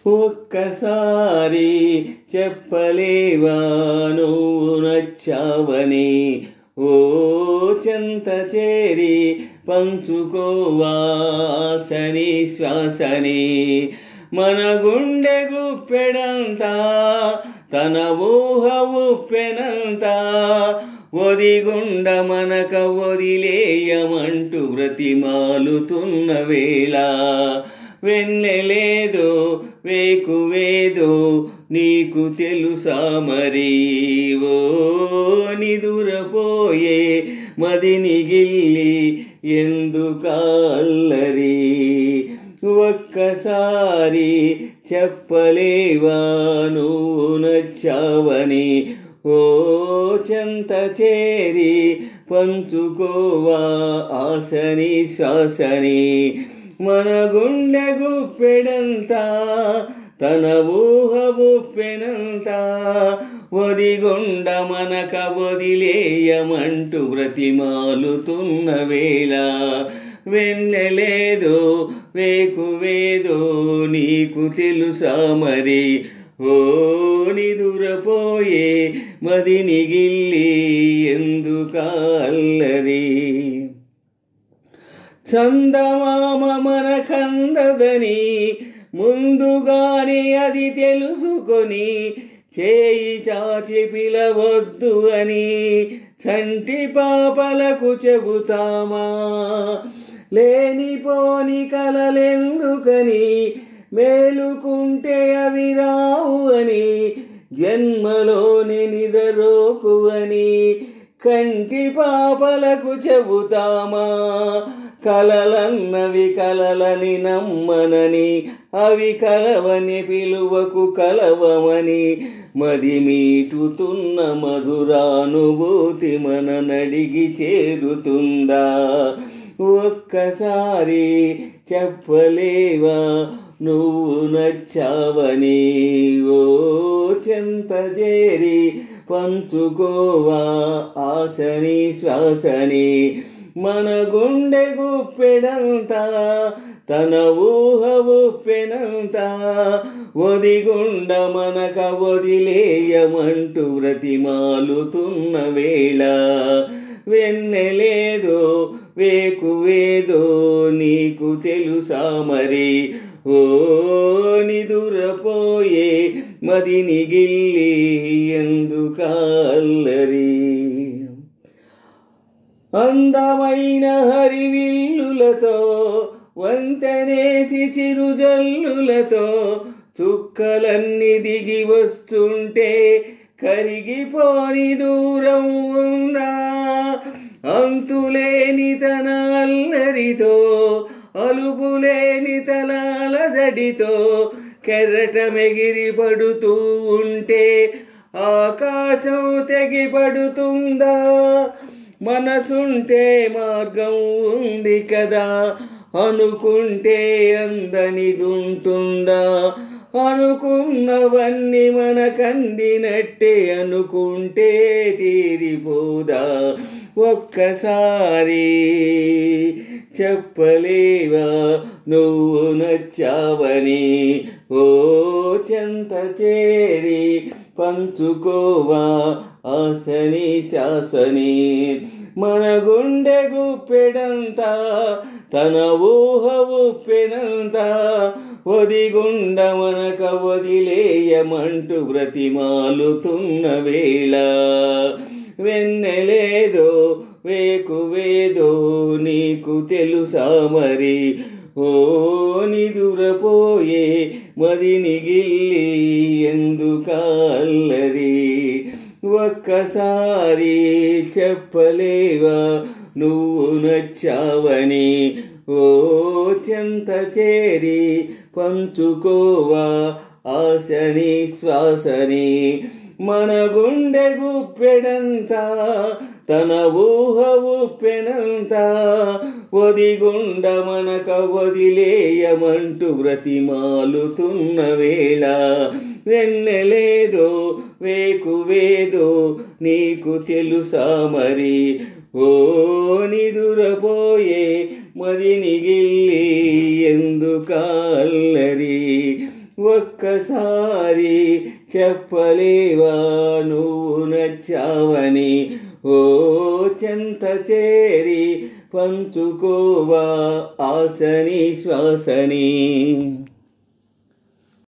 ఒక్కసారి చెప్పలేవా నువ్వు నచ్చావని, ఓ చెంత చేరి పంచుకోవా ఆశని శ్వాసని. మన గుండె గుప్పెడంతా తన ఊహ ఉప్పెనంతా, ఒదిగుండ మనక వదిలేయమంటూ బ్రతిమాలుతున్న వేళ, వెన్నెలేదో వేకువేదో నీకు తెలుసా మరి, ఓ నిదురపోయే మదిని గిల్లి ఎందుకల్లరి. ఒక్కసారి చెప్పలేవా నువ్వు నచ్చావని, ఓ చెంత చేరి పంచుకోవా ఆశని శ్వాసని. మన గుండె గుప్పెడంతా తన ఊహ ఉప్పెనంతా, ఒదిగుండ మనక వదిలేయమంటూ బ్రతిమాలుతున్న వేళ, వెన్నెలేదో వేకువేదో నీకు తెలుసా మరి, ఓ నిదురపోయే మదిని గిల్లి ఎందుకల్లరి. చందమామ మనకందదని ముందుగానే అది తెలుసుకొని, చేయి చాచి పిలవద్దు అని చంటి పాపలకు చెబుతామా, లేనిపోని కలలెందుకని మేలుకుంటే అవి రావు అని, జన్మలోని నిదరోకు అని కంటి పాపలకు చెబుతామా. కలలన్నవి కలలని నమ్మనని, అవి కలవని పిలువకు కలవమని, మది మీటుతున్న మధురానుభూతి మన నడిగి చేరుతుందా. ఒక్కసారి చెప్పలేవా నువ్వు నచ్చావని, ఓ చెంత చేరి పంచుకోవా ఆశని శ్వాసని. మన గుండె గుప్పెడంతా తన ఊహ ఉప్పెనంతా, ఒదిగుండ మనక వదిలేయమంటూ బ్రతిమాలుతున్న వేళ, వెన్నెలేదో వేకువేదో నీకు తెలుసా మరి, ఓ నిదురపోయే మదిని గిల్లి ఎందుకల్లరి. అందమైన హరివిల్లులతో వంతెనేసి చిరుజల్లులతో, చుక్కలన్నీ దిగి వస్తుంటే కరిగిపోని దూరం ఉందా. అంతులేని తన అల్లరితో అలుపులేని తలాల జడితో, కెరటమెగిరి పడుతూ ఉంటే ఆకాశం తెగిపడుతుందా. మనసుంటే మార్గం ఉంది కదా, అనుకుంటే అందనిదుంటుందా. అనుకున్నవన్నీ మనకందినట్టే అనుకుంటే తీరిపోదా. ఒక్కసారి చెప్పలేవా నువ్వు నచ్చావని, ఓ చెంత చేరి పంచుకోవా ఆశని శ్వాసని. మన గుండె గుప్పెడంతా తన ఊహ ఉప్పెనంతా, ఒదిగుండ మనక వదిలేయమంటూ బ్రతిమాలుతున్న వేళ, వెన్నెలేదో వేకువేదో నీకు తెలుసా మరి, ఓ నిదురపోయే మదిని గిల్లి ఎందుకల్లరి. ఒక్కసారి చెప్పలేవా నువ్వు నచ్చావని, ఓ చెంత చేరి పంచుకోవా ఆశని శ్వాసని. మన గుండె గుప్పెడంతా తన ఊహ ఉప్పెనంతా, ఒదిగుండ మనక వదిలేయమంటూ బ్రతిమాలుతున్న వేళ, వెన్నెలేదో వేకువేదో నీకు తెలుసా మరి, ఓ నిదురపోయే మదిని గిల్లి ఎందుకల్లరి. ఒక్కసారి చెప్పలేవా నువ్వు నచ్చావని ఓ చెంత చేరి పంచుకోవా ఆశని శ్వాసని.